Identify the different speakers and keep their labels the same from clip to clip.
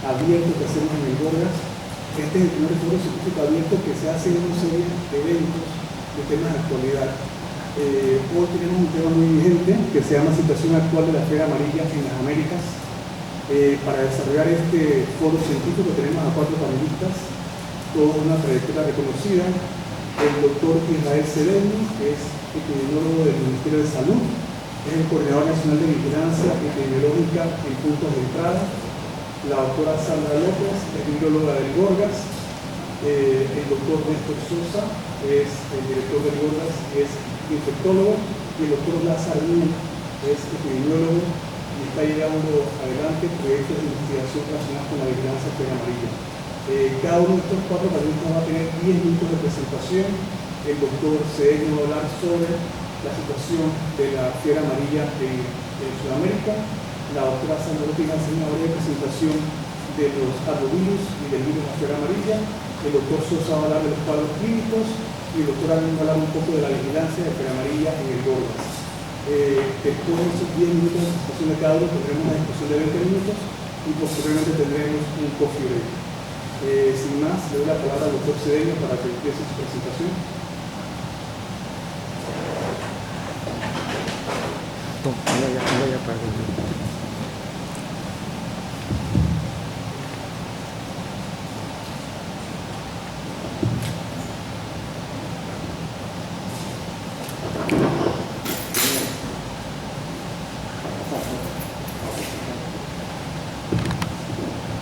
Speaker 1: abierto que hacemos en el Gorgas. Este es el primer foro científico abierto que se hace en una serie de eventos de temas de actualidad. Hoy tenemos un tema muy vigente que se llama Situación actual de la fiebre amarilla en las Américas. Para desarrollar este foro científico tenemos a 4 panelistas, todos de una trayectoria reconocida. El doctor Israel Cedeño, que es epidemiólogo del Ministerio de Salud, es el Coordinador Nacional de Vigilancia Epidemiológica en puntos de entrada. La doctora Sandra López, es viróloga del Gorgas. El doctor Néstor Sosa es el director del Gorgas, es infectólogo. Y el doctor Lázaro Núñez es epidemiólogo y está llevando adelante proyectos de investigación relacionados con la vigilancia fiebre amarilla. Cada uno de estos 4 panelistas va a tener 10 minutos de presentación. El doctor Cedeño va a hablar sobre la situación de la fiebre amarilla en Sudamérica. La doctora Sandra López va a hacer una breve presentación de los arbovirus y del virus de la fiebre amarilla. El doctor Sosa va a hablar de los cuadros clínicos y el doctor Allen va a hablar un poco de la vigilancia de fiebre amarilla en el Gorgas. Después de esos 10 minutos de presentación de cada uno tendremos una discusión de 20 minutos y posteriormente tendremos un coffee break. Sin más, le doy la palabra al doctor Cedeño para que empiece su presentación.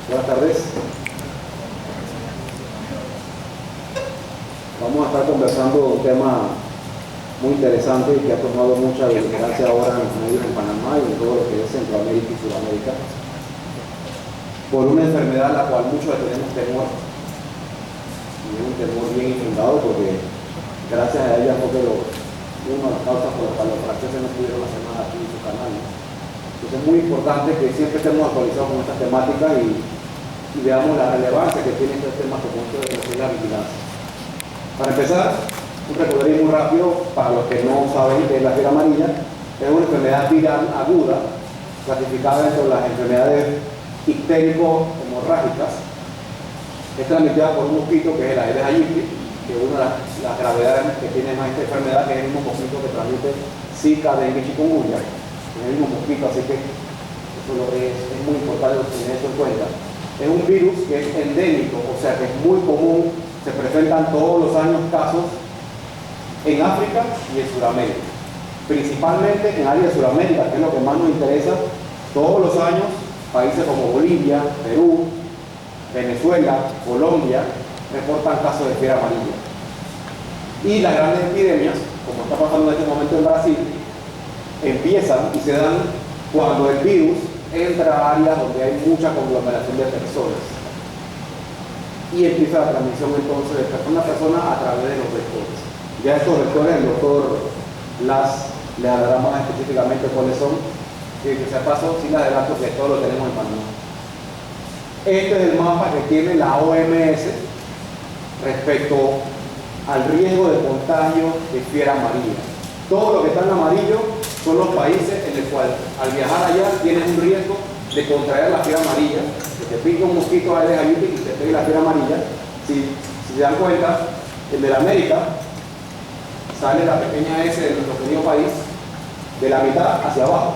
Speaker 2: Buenas tardes. Vamos a estar conversando de un tema muy interesante y que ha tomado mucha vigilancia ahora en los medios en Panamá y en todo lo que es Centroamérica y Sudamérica, por una enfermedad a la cual muchos tenemos temor, y es un temor bien infundado porque gracias a ella fue que una de las causas por las cuales los franceses no pudieron hacer nada aquí en su canal. Entonces es muy importante que siempre estemos actualizados con estas temáticas y veamos la relevancia que tiene este tema como esto de la vigilancia. Para empezar, un recorrido muy rápido para los que no saben qué es la fiebre amarilla. Es una enfermedad viral aguda, clasificada dentro de las enfermedades ictérico-hemorrágicas. Es transmitida por un mosquito que es el Aedes aegypti, que es una de las gravedades que tiene más esta enfermedad, que es el mismo mosquito que transmite Zika, dengue y chikungunya. Es el mismo mosquito, así que eso es muy importante tener eso en cuenta. Es un virus que es endémico, o sea que es muy común, se presentan todos los años casos en África y en Sudamérica. Principalmente en área de Sudamérica, que es lo que más nos interesa. Todos los años, países como Bolivia, Perú, Venezuela, Colombia, reportan casos de fiebre amarilla. Y las grandes epidemias, como está pasando en este momento en Brasil, empiezan y se dan cuando el virus entra a áreas donde hay mucha conglomeración de personas y empieza la transmisión entonces de persona a persona a través de los vectores. Ya estos vectores el doctor Las le hablará más específicamente cuáles son, y que se pasó sin adelanto que todo lo tenemos en Panamá. Este es el mapa que tiene la OMS respecto al riesgo de contagio de fiebre amarilla. Todo lo que está en amarillo son los países en los cuales al viajar allá tienes un riesgo de contraer la fiebre amarilla, que te pique un mosquito Aedes aegypti y te pegue la fiebre amarilla. Si se dan cuenta, el de la América sale la pequeña S de nuestro querido país de la mitad hacia abajo,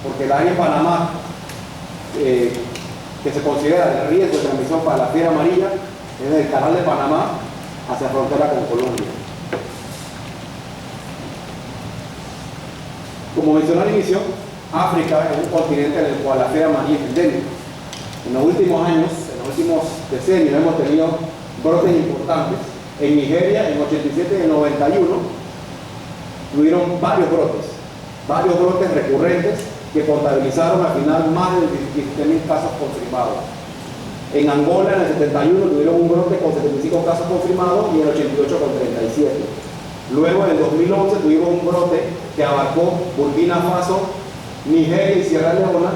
Speaker 2: porque el área en Panamá que se considera el riesgo de transmisión para la fiebre amarilla es del canal de Panamá hacia frontera con Colombia. Como mencioné al inicio, África es un continente en el cual la fiebre amarilla es endémica. En los últimos años, en los últimos decenios, hemos tenido brotes importantes. En Nigeria, en 87 y en 91, tuvieron varios brotes recurrentes que contabilizaron al final más de 17.000 casos confirmados. En Angola, en el 71, tuvieron un brote con 75 casos confirmados y en el 88 con 37. Luego, en el 2011, tuvimos un brote que abarcó Burkina Faso, Nigeria y Sierra Leona.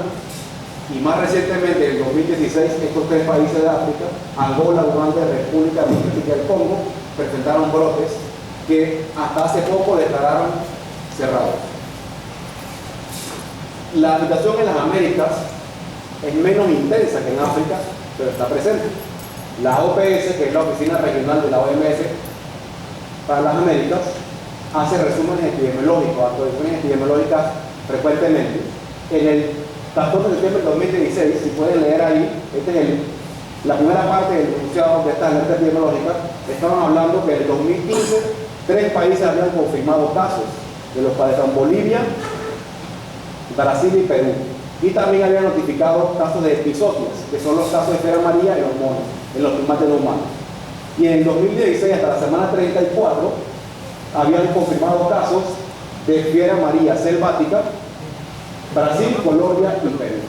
Speaker 2: Y más recientemente, en el 2016, estos 3 países de África, Angola, Uganda y República Democrática del Congo, presentaron brotes que hasta hace poco declararon cerrados. La situación en las Américas es menos intensa que en África, pero está presente. La OPS, que es la Oficina Regional de la OMS para las Américas, hace resúmenes epidemiológicos, actualizaciones epidemiológicas frecuentemente. En el 14 de septiembre de 2016, si pueden leer ahí, esta es la primera parte del enunciado de esta alerta epidemiológica, estaban hablando que en el 2015 3 países habían confirmado casos, de los cuales son Bolivia, Brasil y Perú. Y también habían notificado casos de episodios, que son los casos de fiebre amarilla en los monos, en los primates no humanos. Y en el 2016, hasta la semana 34, habían confirmado casos de fiebre amarilla selvática, Brasil, Colombia y Perú.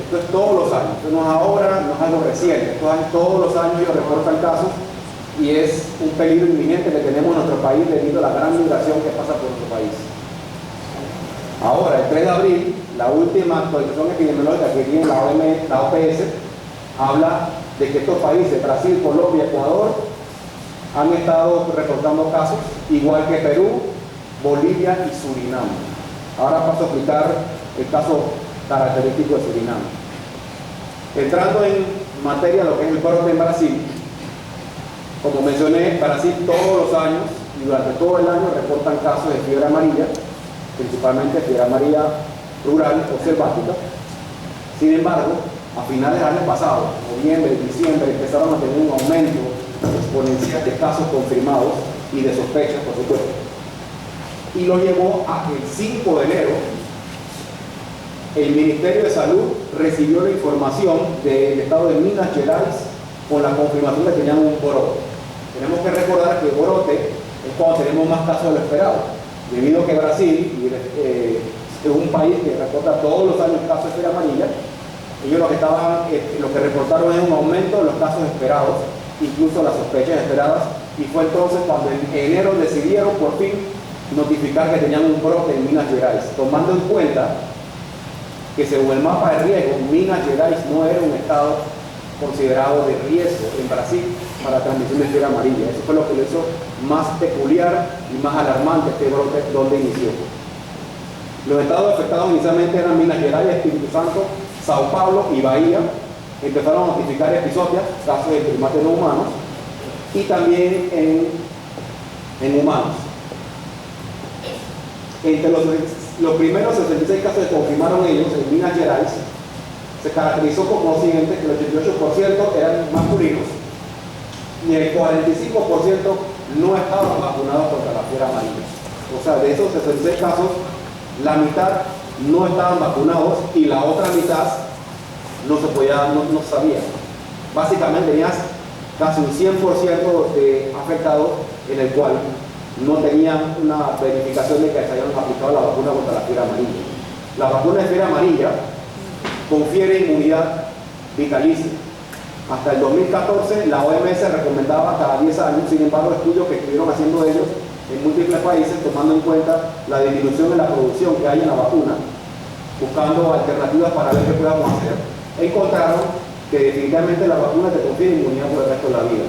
Speaker 2: Esto es todos los años, esto no es ahora, no es algo reciente, esto es todos los años ellos reportan casos y es un peligro inminente que tenemos en nuestro país debido a la gran migración que pasa por nuestro país. Ahora, el 3 de abril, la última actualización epidemiológica que tiene la OPS habla de que estos países, Brasil, Colombia, Ecuador, han estado reportando casos, igual que Perú, Bolivia y Surinam. Ahora paso a explicar el caso característico de Surinam. Entrando en materia de lo que es el brote en Brasil, como mencioné, Brasil todos los años y durante todo el año reportan casos de fiebre amarilla, principalmente fiebre amarilla rural o selvática. Sin embargo, a finales del año pasado, noviembre y diciembre, empezaron a tener un aumento exponencial de casos confirmados y de sospechas, por supuesto. Y lo llevó a que el 5 de enero el Ministerio de Salud recibió la información del estado de Minas Gerais con la confirmación de que tenían un brote. Tenemos que recordar que el brote es cuando tenemos más casos de lo esperado, debido a que Brasil es un país que reporta todos los años casos de fiebre amarilla. Ellos lo que reportaron es un aumento de los casos esperados, incluso las sospechas esperadas, y fue entonces cuando en enero decidieron por fin notificar que tenían un brote en Minas Gerais, tomando en cuenta que según el mapa de riesgo, Minas Gerais no era un estado considerado de riesgo en Brasil para transmisión de fiebre amarilla. Eso fue lo que lo hizo más peculiar y más alarmante este brote donde inició. Los estados afectados inicialmente eran Minas Gerais, Espíritu Santo, Sao Paulo y Bahía. Empezaron a notificar episodios, casos de primates no humanos, y también en humanos. Entre los primeros 66 casos que confirmaron ellos en Minas Gerais, se caracterizó como lo siguiente, que el 88% eran masculinos y el 45% no estaban vacunados contra la fiebre amarilla. O sea, de esos 66 casos, la mitad no estaban vacunados y la otra mitad no sabía. Básicamente tenías casi un 100% de afectados en el cual no tenían una verificación de que se hayan aplicado la vacuna contra la fiebre amarilla. La vacuna de fiebre amarilla confiere inmunidad vitalicia. Hasta el 2014 la OMS recomendaba cada 10 años, sin embargo estudios que estuvieron haciendo ellos en múltiples países, tomando en cuenta la disminución en la producción que hay en la vacuna, buscando alternativas para ver qué podamos hacer, encontraron que definitivamente la vacuna te confiere inmunidad por el resto de la vida.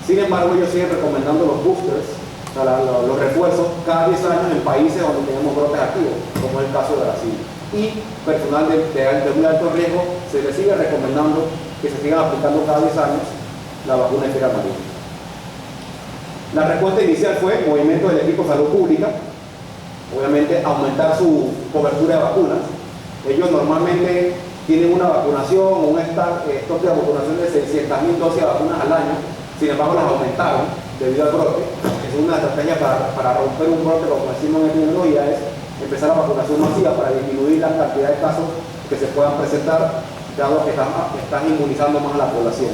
Speaker 2: Sin embargo, ellos siguen recomendando los boosters, o sea, los refuerzos, cada 10 años en países donde tenemos brotes activos, como es el caso de Brasil. Y personal de muy alto riesgo se les sigue recomendando que se sigan aplicando cada 10 años la vacuna de fiebre amarilla. La respuesta inicial fue movimiento del equipo de salud pública, obviamente aumentar su cobertura de vacunas. Ellos normalmente tienen una vacunación o un stock de vacunación de 600.000 dosis de vacunas al año, sin embargo las aumentaron debido al brote. Es una estrategia para romper un brote, como decimos en epidemiología, es empezar la vacunación masiva para disminuir la cantidad de casos que se puedan presentar, dado que están inmunizando más a la población.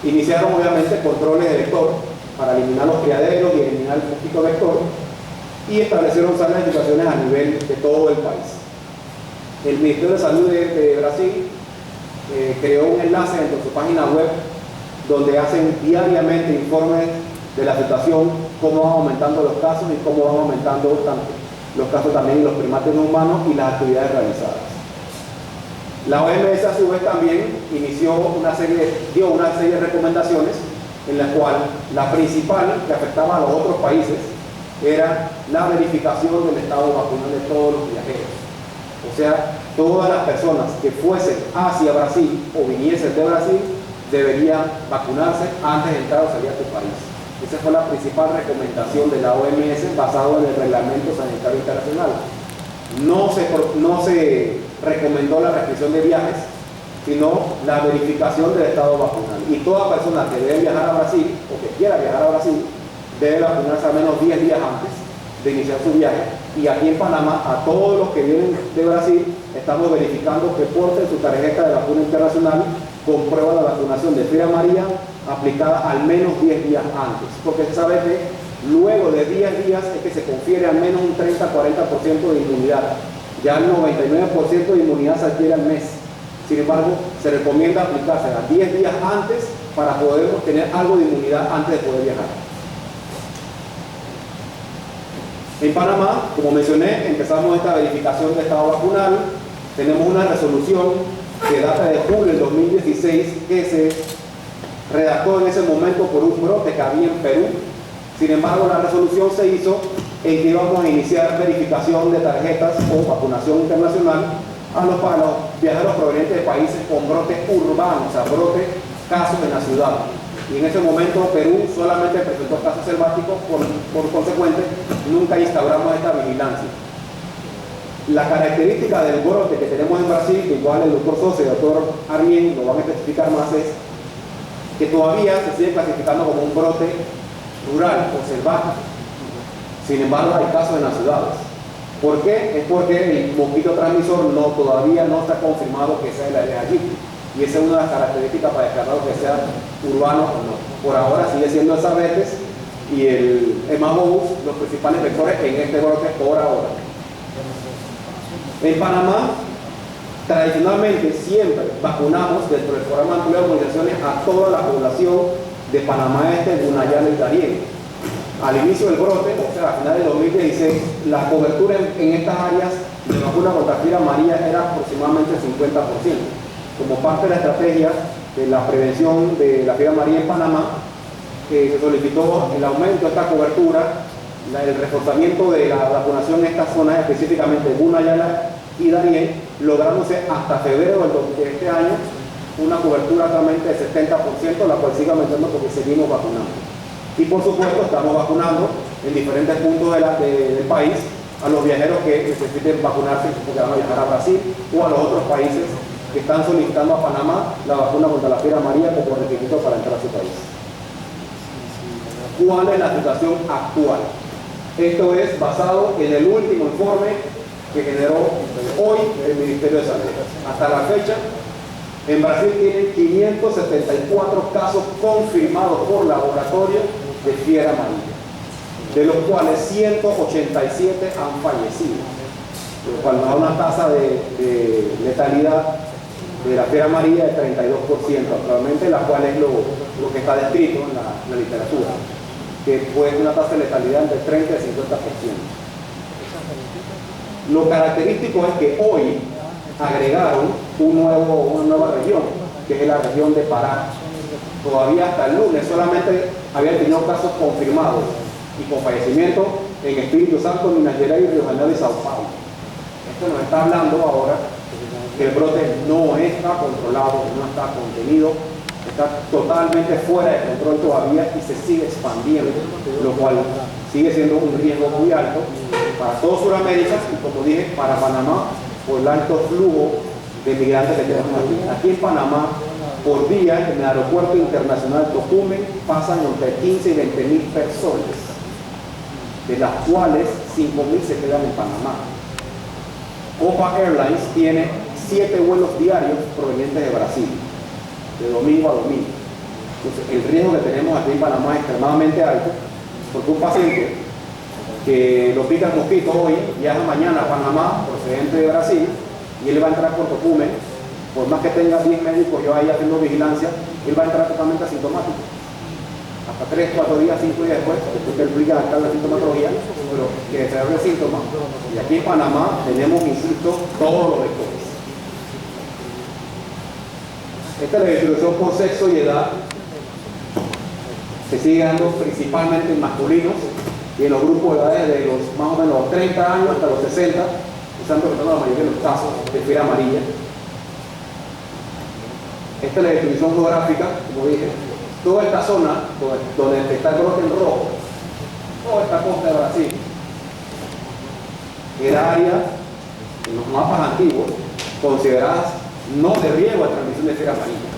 Speaker 2: Iniciaron obviamente controles de vector para eliminar los criaderos y eliminar el mosquito vector, y establecieron salas de situaciones a nivel de todo el país. El Ministerio de Salud de Brasil creó un enlace en su página web donde hacen diariamente informes de la situación, cómo van aumentando los casos y cómo van aumentando tanto los casos también en los primates no humanos y las actividades realizadas. La OMS a su vez también dio una serie de recomendaciones en la cual la principal que afectaba a los otros países era la verificación del estado vacunal de todos los viajeros. O sea, todas las personas que fuesen hacia Brasil o viniesen de Brasil deberían vacunarse antes de entrar o salir a tu país. Esa fue la principal recomendación de la OMS basado en el Reglamento Sanitario Internacional. No se recomendó la restricción de viajes, sino la verificación del estado vacunal. Y toda persona que debe viajar a Brasil o que quiera viajar a Brasil debe vacunarse al menos 10 días antes de iniciar su viaje. Y aquí en Panamá, a todos los que vienen de Brasil, estamos verificando que porten su tarjeta de vacuna internacional con prueba de vacunación de fiebre amarilla aplicada al menos 10 días antes, porque se sabe que luego de 10 días es que se confiere al menos un 30-40% de inmunidad. Ya el 99% de inmunidad se adquiere al mes. Sin embargo, se recomienda aplicarse a 10 días antes para poder obtener algo de inmunidad antes de poder viajar. En Panamá, como mencioné, empezamos esta verificación de estado vacunal. Tenemos una resolución que data de julio del 2016 que se redactó en ese momento por un brote que había en Perú. Sin embargo, la resolución se hizo en que íbamos a iniciar verificación de tarjetas o vacunación internacional a los viajeros provenientes de países con brote urbano, o sea, brote casos en la ciudad. Y en ese momento Perú solamente presentó casos selváticos, por consecuente, nunca instauramos esta vigilancia. La característica del brote que tenemos en Brasil, que igual el doctor Sosa y el doctor Armien lo van a especificar más, es que todavía se sigue clasificando como un brote rural o selvático. Sin embargo, hay casos en las ciudades. ¿Por qué? Es porque el mosquito transmisor todavía no está confirmado que sea el Aedes aegypti. Y esa es una de las características para descartar que sea urbano o no. Por ahora sigue siendo el Sabetes y el Hemabogus los principales vectores en este brote por ahora. En Panamá, tradicionalmente siempre vacunamos dentro del programa de inmunizaciones a toda la población de Panamá Este, Gunayala y Darién. Al inicio del brote, o sea, a finales del 2016, la cobertura en estas áreas de vacuna contra fiebre amarilla era aproximadamente 50%. Como parte de la estrategia de la prevención de la fiebre amarilla en Panamá, se solicitó el aumento de esta cobertura, el reforzamiento de la vacunación en estas zonas, específicamente Gunayala y Darién, lográndose hasta febrero de este año una cobertura actualmente de 70%, la cual sigue aumentando porque seguimos vacunando. Y por supuesto estamos vacunando en diferentes puntos del país a los viajeros que necesiten vacunarse porque van a viajar a Brasil o a los otros países que están solicitando a Panamá la vacuna contra la fiebre amarilla como requisito para entrar a su país. ¿Cuál es la situación actual? Esto es basado en el último informe que generó hoy el Ministerio de Salud. Hasta la fecha, en Brasil tienen 574 casos confirmados por laboratorio de fiebre amarilla, de los cuales 187 han fallecido, lo cual nos da una tasa de letalidad de la fiebre amarilla de 32% actualmente, la cual es lo que está descrito en la literatura, que puede ser una tasa de letalidad entre 30 y 50%. Lo característico es que hoy agregaron una nueva región, que es la región de Pará. Todavía hasta el lunes solamente habían tenido casos confirmados y con fallecimiento en Espíritu Santo, Minas Gerais, Río de Janeiro y Sao Paulo. Esto nos está hablando ahora que el brote no está controlado, no está contenido, está totalmente fuera de control todavía y se sigue expandiendo, lo cual sigue siendo un riesgo muy alto para todo Sudamérica y, como dije, para Panamá por el alto flujo de migrantes que tenemos aquí. Aquí en Panamá, por día, en el aeropuerto internacional Tocumen, pasan entre 15 y 20 mil personas, de las cuales 5.000 se quedan en Panamá. Copa Airlines tiene 7 vuelos diarios provenientes de Brasil, de domingo a domingo. Entonces, el riesgo que tenemos aquí en Panamá es extremadamente alto, porque un paciente que lo pica el mosquito hoy viaja mañana a Panamá procedente de Brasil y él va a entrar por Tocumen, por más que tenga 10 médicos yo ahí haciendo vigilancia, él va a entrar totalmente asintomático. Hasta 3, 4 días, 5 días después que él explica la sintomatología, pero que desarrolle síntomas. Y aquí en Panamá tenemos, insisto, todos los vectores. Esta es la distribución por sexo y edad. Se sigue dando principalmente en masculinos y en los grupos de edades de los más o menos los 30 años hasta los 60. O están presentando la mayoría de los casos de fiebre amarilla. Esta es la distribución geográfica, como dije. Toda esta zona donde está el brote en rojo, toda esta costa de Brasil, era área en los mapas antiguos consideradas no de riesgo a transmisión de fiebre amarilla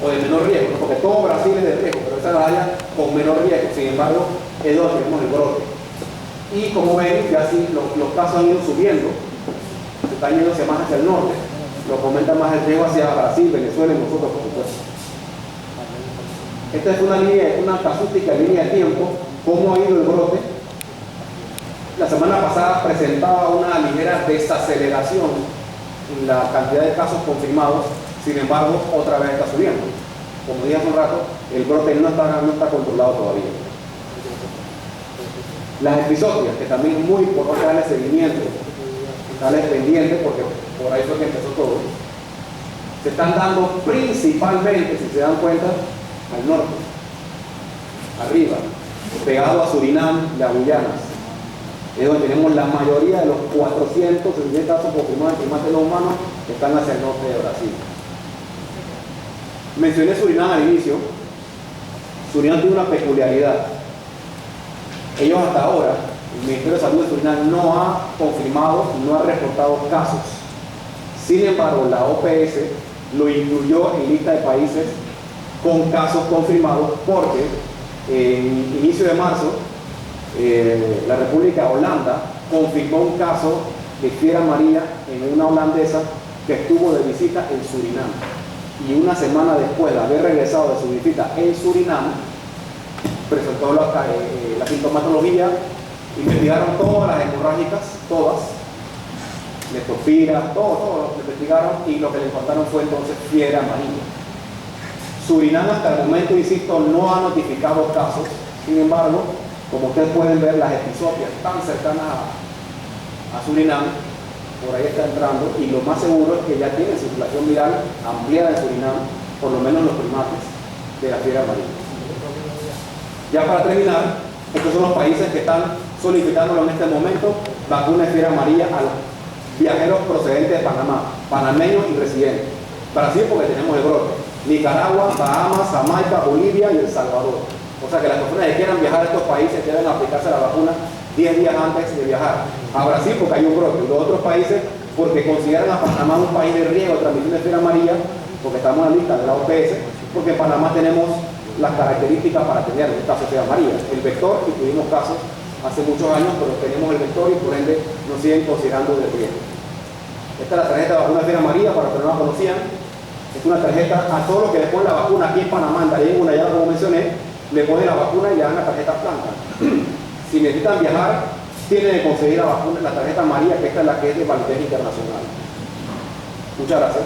Speaker 2: o de menor riesgo, ¿no? Porque todo Brasil es de riesgo, pero esa es la área con menor riesgo. Sin embargo, es donde tenemos el brote. Y como ven, ya sí, los casos han ido subiendo, se están yéndose más hacia el norte, lo comenta más el riesgo hacia Brasil, Venezuela y nosotros, por supuesto. Esta es una casuística línea de tiempo, cómo ha ido el brote. La semana pasada presentaba una ligera desaceleración en la cantidad de casos confirmados, sin embargo, otra vez está subiendo. Como dije hace un rato, el brote no está controlado todavía. Las episodias, que también es muy importante darle seguimiento, darle pendiente, porque por ahí fue que empezó todo, se están dando principalmente, si se dan cuenta, al norte, arriba, pegado a Surinam y a Guyanas. Es donde tenemos la mayoría de los 460 casos confirmados en primates no humanos que están hacia el norte de Brasil. Mencioné Surinam al inicio. Surinam tiene una peculiaridad. Ellos hasta ahora, el Ministerio de Salud de Surinam no ha confirmado, no ha reportado casos. Sin embargo, la OPS lo incluyó en lista de países con casos confirmados porque en inicio de marzo la República Holanda confirmó un caso de fiebre amarilla en una holandesa que estuvo de visita en Surinam. Y una semana después de haber regresado de su visita en Surinam, presentó la sintomatología, investigaron todas las hemorrágicas, todas, leptospiras, todo lo investigaron y lo que le encontraron fue entonces fiebre amarilla. Surinam hasta el momento, insisto, no ha notificado casos, sin embargo, como ustedes pueden ver, las episodias tan cercanas a Surinam, por ahí está entrando, y lo más seguro es que ya tiene circulación viral ampliada en Surinam, por lo menos los primates de la fiebre amarilla. Ya para terminar, estos son los países que están solicitándolo en este momento, vacuna de fiebre amarilla a los viajeros procedentes de Panamá, panameños y residentes. Brasil, porque tenemos el brote. Nicaragua, Bahamas, Jamaica, Bolivia y El Salvador. O sea que las personas que quieran viajar a estos países deben aplicarse la vacuna 10 días antes de viajar. A Brasil porque hay un brote, y los otros países porque consideran a Panamá un país de riesgo de transmisión de fiebre amarilla, porque estamos en la lista de la OPS, porque en Panamá tenemos las características para tener el caso de fiebre amarilla. El vector, y tuvimos casos hace muchos años, pero tenemos el vector y por ende nos siguen considerando de riesgo. Esta es la tarjeta de vacuna de fiebre amarilla, para los que no la conocían. Es una tarjeta a todos los que le ponen la vacuna aquí en Panamá, en una ya como mencioné, le ponen la vacuna y le dan la tarjeta blanca. Si necesitan viajar, tienen que conseguir la vacuna, la tarjeta amarilla, que esta es la que es de validez internacional. Muchas gracias.